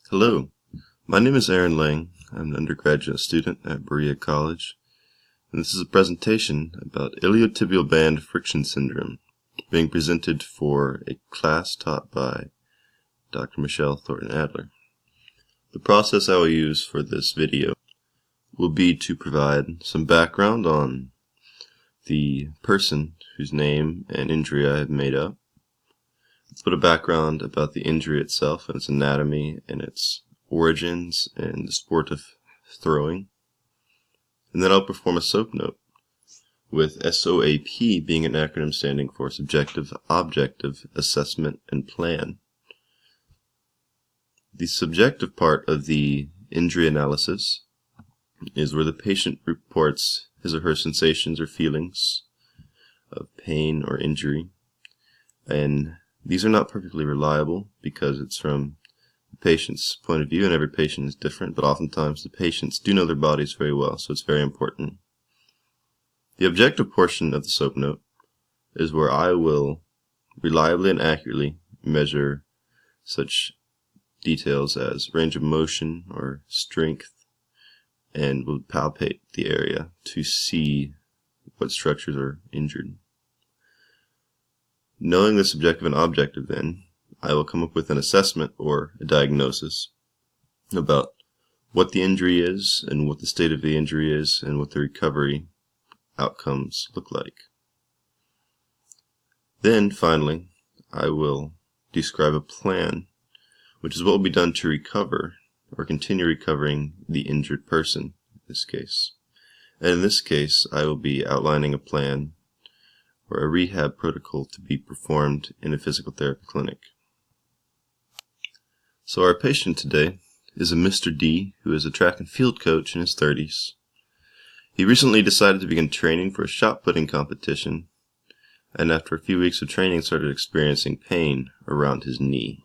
Hello, my name is Aaron Lang. I'm an undergraduate student at Berea College, and this is a presentation about iliotibial band friction syndrome being presented for a class taught by Dr. Michelle Thornton Adler. The process I will use for this video will be to provide some background on the person whose name and injury I have made up. Let's put a background about the injury itself and its anatomy and its origins and the sport of throwing. And then I'll perform a SOAP note, with SOAP being an acronym standing for Subjective, Objective, Assessment, and Plan. The subjective part of the injury analysis is where the patient reports his or her sensations or feelings of pain or injury, and these are not perfectly reliable because it's from the patient's point of view, and every patient is different, but oftentimes the patients do know their bodies very well, so it's very important. The objective portion of the SOAP note is where I will reliably and accurately measure such details as range of motion or strength, and will palpate the area to see what structures are injured. Knowing the subjective and objective, then, I will come up with an assessment or a diagnosis about what the injury is and what the state of the injury is and what the recovery outcomes look like. Then, finally, I will describe a plan, which is what will be done to recover or continue recovering the injured person in this case. And in this case, I will be outlining a plan or a rehab protocol to be performed in a physical therapy clinic. So our patient today is a Mr. D, who is a track and field coach in his 30s. He recently decided to begin training for a shot putting competition, and after a few weeks of training started experiencing pain around his knee.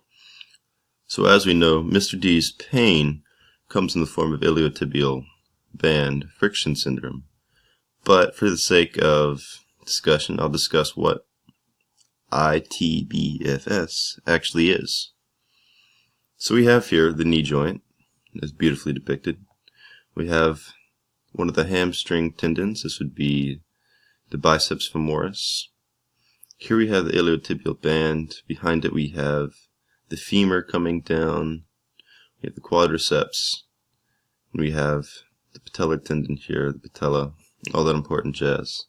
So as we know, Mr. D's pain comes in the form of iliotibial band friction syndrome, but for the sake of discussion, I'll discuss what Itbfs actually is. So we have here the knee joint, as beautifully depicted. We have one of the hamstring tendons. This would be the biceps femoris. Here we have the iliotibial band. Behind it we have the femur coming down. We have the quadriceps. And we have the patellar tendon here, the patella, all that important jazz.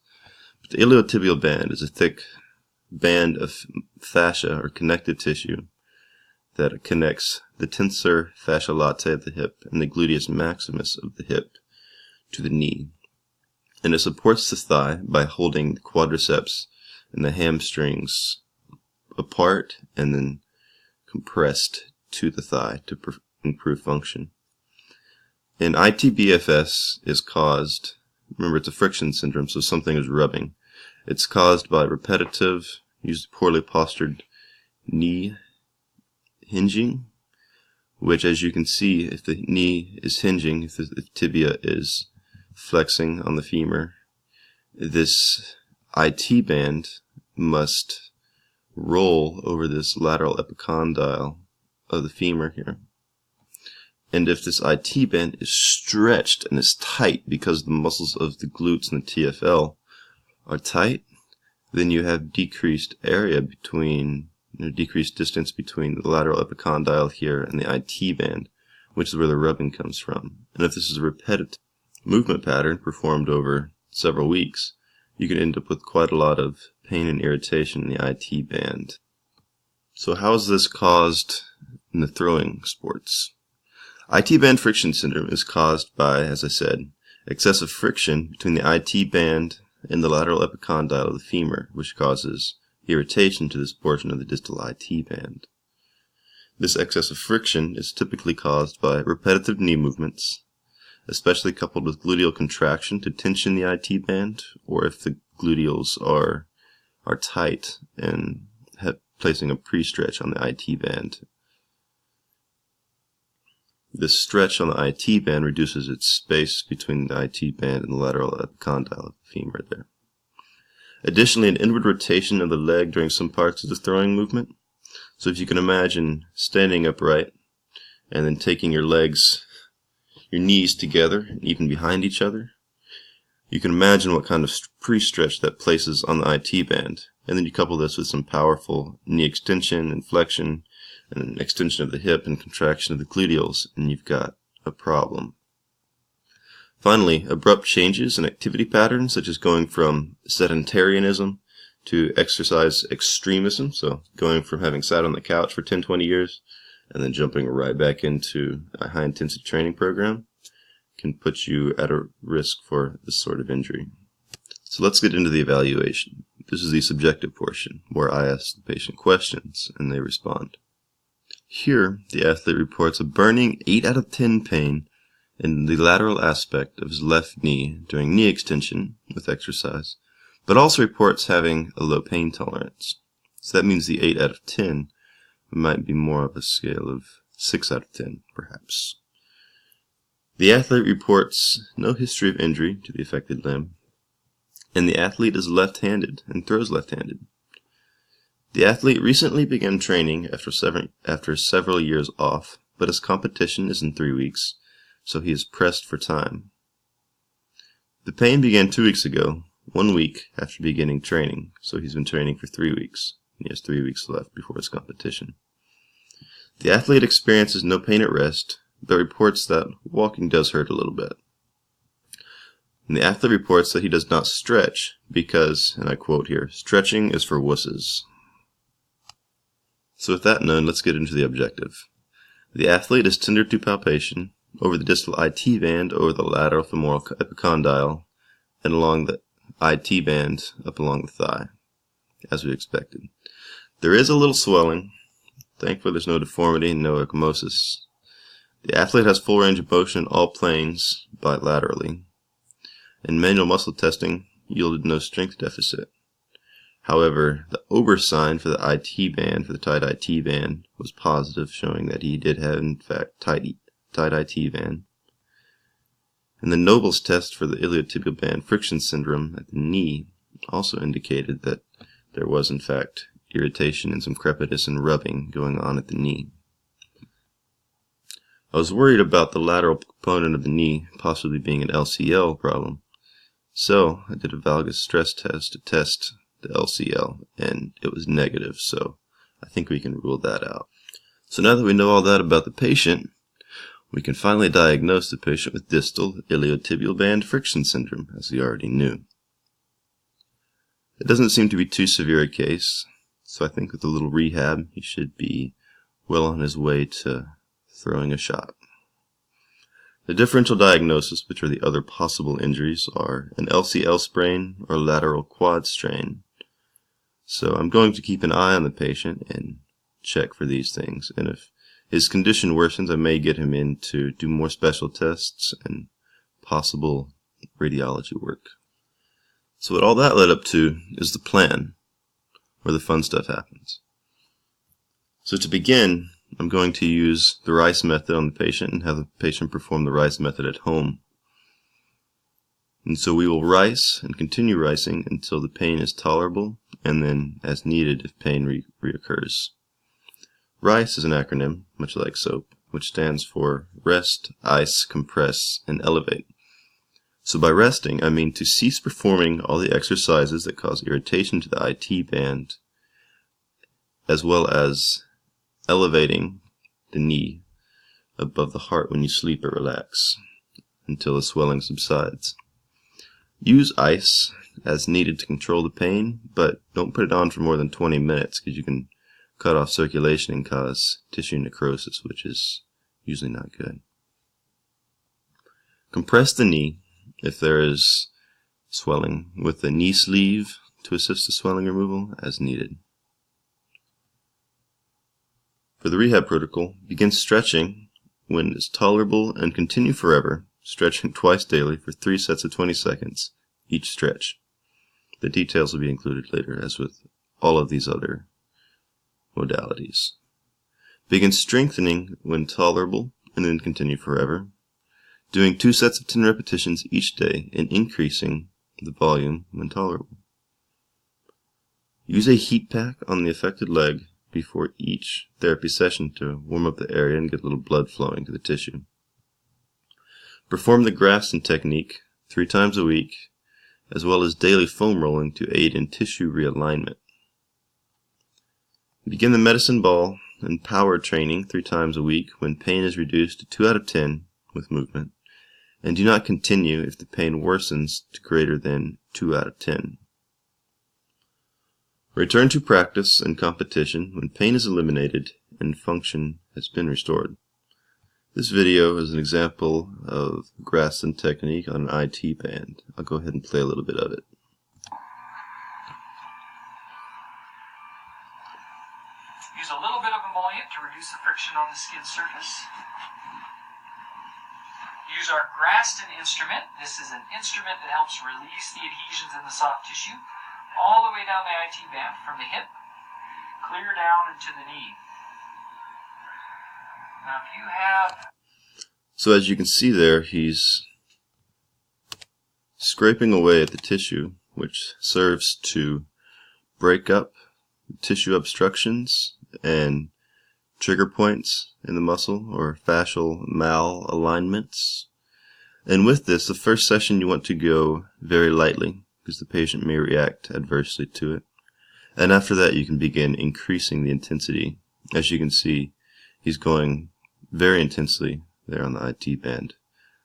The iliotibial band is a thick band of fascia or connective tissue that connects the tensor fascia latae of the hip and the gluteus maximus of the hip to the knee. And it supports the thigh by holding the quadriceps and the hamstrings apart and then compressed to the thigh to improve function. And Itbfs is caused, remember, it's a friction syndrome, so something is rubbing. It's caused by repetitive, usually poorly postured knee hinging, which, as you can see, if the knee is hinging, if the tibia is flexing on the femur, this IT band must roll over this lateral epicondyle of the femur here. And if this IT band is stretched and is tight because the muscles of the glutes and the TFL are tight, then you have decreased area between, decreased distance between the lateral epicondyle here and the IT band, which is where the rubbing comes from. And if this is a repetitive movement pattern performed over several weeks, you can end up with quite a lot of pain and irritation in the IT band. So how is this caused in the throwing sports? IT band friction syndrome is caused by, as I said, excessive friction between the IT band and the lateral epicondyle of the femur, which causes irritation to this portion of the distal IT band. This excessive friction is typically caused by repetitive knee movements, especially coupled with gluteal contraction to tension the IT band, or if the gluteals are tight and placing a pre-stretch on the IT band. This stretch on the IT band reduces its space between the IT band and the lateral epicondyle of the femur there. Additionally, an inward rotation of the leg during some parts of the throwing movement. So if you can imagine standing upright and then taking your knees together, and even behind each other. You can imagine what kind of pre-stretch that places on the IT band, and then you couple this with some powerful knee extension and flexion, and an extension of the hip and contraction of the gluteals, and you've got a problem. Finally, abrupt changes in activity patterns, such as going from sedentarianism to exercise extremism, so going from having sat on the couch for 10-20 years and then jumping right back into a high-intensity training program, can put you at a risk for this sort of injury. So let's get into the evaluation. This is the subjective portion, where I ask the patient questions and they respond. Here, the athlete reports a burning 8 out of 10 pain in the lateral aspect of his left knee during knee extension with exercise, but also reports having a low pain tolerance. So that means the 8 out of 10 might be more of a scale of 6 out of 10, perhaps. The athlete reports no history of injury to the affected limb, and the athlete is left-handed and throws left-handed. The athlete recently began training after several years off, but his competition is in 3 weeks, so he is pressed for time. The pain began 2 weeks ago, 1 week after beginning training, so he's been training for 3 weeks, and he has 3 weeks left before his competition. The athlete experiences no pain at rest, but reports that walking does hurt a little bit. And the athlete reports that he does not stretch because, and I quote here, "stretching is for wusses." So with that known, let's get into the objective. The athlete is tender to palpation over the distal IT band, over the lateral femoral epicondyle, and along the IT band up along the thigh, as we expected. There is a little swelling. Thankfully there's no deformity and no ecchymosis. The athlete has full range of motion in all planes bilaterally, and manual muscle testing yielded no strength deficit. However, the Ober sign for the IT band, for the tight IT band, was positive, showing that he did have, in fact, tight IT band. And the Noble's test for the iliotibial band friction syndrome at the knee also indicated that there was, in fact, irritation and some crepitus and rubbing going on at the knee. I was worried about the lateral component of the knee possibly being an LCL problem, so I did a valgus stress test to test the LCL, and it was negative, so I think we can rule that out. So now that we know all that about the patient, we can finally diagnose the patient with distal iliotibial band friction syndrome, as we already knew. It doesn't seem to be too severe a case, so I think with a little rehab, he should be well on his way to throwing a shot. The differential diagnosis, which are the other possible injuries, are an LCL sprain or lateral quad strain. So I'm going to keep an eye on the patient and check for these things, and if his condition worsens, I may get him in to do more special tests and possible radiology work. So what all that led up to is the plan, where the fun stuff happens. So to begin, I'm going to use the Rice method on the patient and have the patient perform the Rice method at home. And so we will rice and continue ricing until the pain is tolerable, and then as needed if pain reoccurs. RICE is an acronym, much like SOAP, which stands for rest, ice, compress, and elevate. So by resting, I mean to cease performing all the exercises that cause irritation to the IT band, as well as elevating the knee above the heart when you sleep or relax until the swelling subsides. Use ice as needed to control the pain, but don't put it on for more than 20 minutes because you can cut off circulation and cause tissue necrosis, which is usually not good. Compress the knee if there is swelling with the knee sleeve to assist the swelling removal as needed. For the rehab protocol, begin stretching when it's tolerable and continue forever, stretching twice daily for 3 sets of 20 seconds each stretch. The details will be included later, as with all of these other modalities. Begin strengthening when tolerable and then continue forever, doing 2 sets of 10 repetitions each day and increasing the volume when tolerable. Use a heat pack on the affected leg before each therapy session to warm up the area and get a little blood flowing to the tissue. Perform the Graston Technique 3 times a week, as well as daily foam rolling to aid in tissue realignment. Begin the medicine ball and power training 3 times a week when pain is reduced to 2 out of 10 with movement, and do not continue if the pain worsens to greater than 2 out of 10. Return to practice and competition when pain is eliminated and function has been restored. This video is an example of Graston Technique on an IT band. I'll go ahead and play a little bit of it. Use a little bit of emollient to reduce the friction on the skin surface. Use our Graston instrument. This is an instrument that helps release the adhesions in the soft tissue all the way down the IT band from the hip, clear down into the knee. Now if you have... So as you can see there, he's scraping away at the tissue, which serves to break up tissue obstructions and trigger points in the muscle or fascial malalignments. And with this, the first session you want to go very lightly because the patient may react adversely to it. And after that you can begin increasing the intensity. As you can see, he's going very intensely there on the IT band.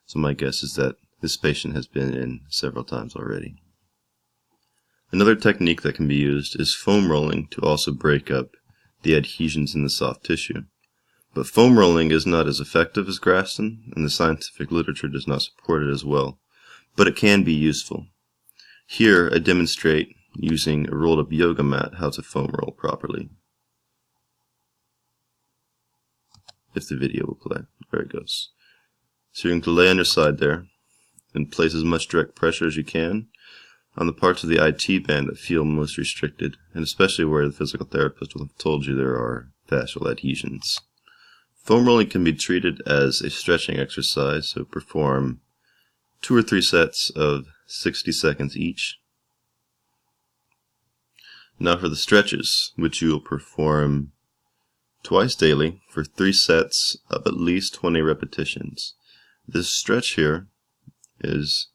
So my guess is that this patient has been in several times already. Another technique that can be used is foam rolling to also break up the adhesions in the soft tissue. But foam rolling is not as effective as Graston, and the scientific literature does not support it as well. But it can be useful. Here I demonstrate using a rolled up yoga mat how to foam roll properly. If the video will play. There it goes. So you're going to lay on your side there and place as much direct pressure as you can on the parts of the IT band that feel most restricted, and especially where the physical therapist will have told you there are fascial adhesions. Foam rolling can be treated as a stretching exercise, so perform 2 or 3 sets of 60 seconds each. Now for the stretches, which you will perform twice daily for 3 sets of at least 20 repetitions. This stretch here is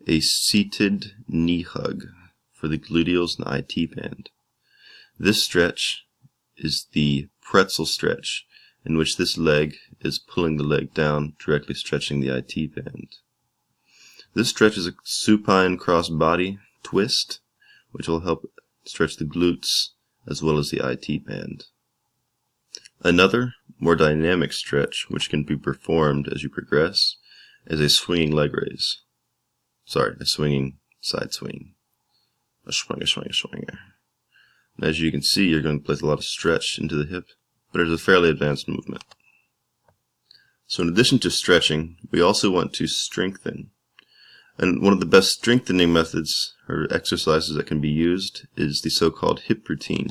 a seated knee hug for the gluteals and the IT band. This stretch is the pretzel stretch, in which this leg is pulling the leg down, directly stretching the IT band. This stretch is a supine cross-body twist, which will help stretch the glutes as well as the IT band. Another, more dynamic stretch, which can be performed as you progress, is a swinging leg raise. Sorry, a swinging side swing. A swinger. And as you can see, you're going to place a lot of stretch into the hip, but it's a fairly advanced movement. So in addition to stretching, we also want to strengthen. And one of the best strengthening methods or exercises that can be used is the so-called hip routine,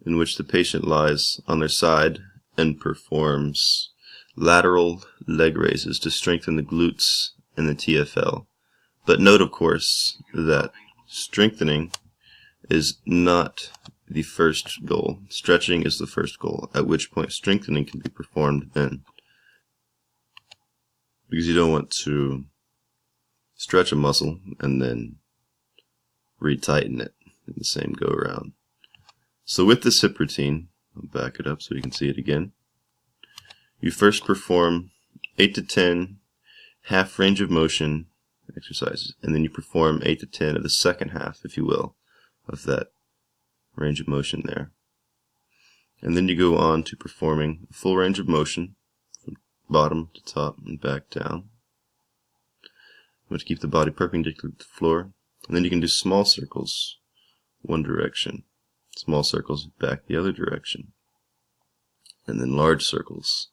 in which the patient lies on their side and performs lateral leg raises to strengthen the glutes and the TFL. But note, of course, that strengthening is not the first goal. Stretching is the first goal, at which point strengthening can be performed then. Because you don't want to stretch a muscle and then retighten it in the same go around. So with this hip routine, I'll back it up so you can see it again. You first perform 8 to 10 half range of motion exercises, and then you perform 8 to 10 of the second half, if you will, of that range of motion there. And then you go on to performing a full range of motion from bottom to top and back down. You want to keep the body perpendicular to the floor, and then you can do small circles one direction, small circles back the other direction, and then large circles.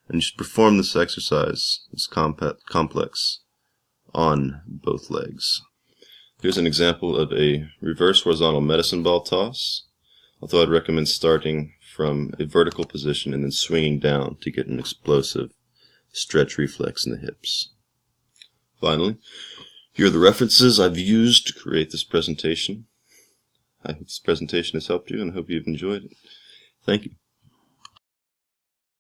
And you should perform this exercise, this complex, on both legs. Here's an example of a reverse horizontal medicine ball toss, although I'd recommend starting from a vertical position and then swinging down to get an explosive stretch reflex in the hips. Finally, here are the references I've used to create this presentation. I hope this presentation has helped you and I hope you've enjoyed it. Thank you.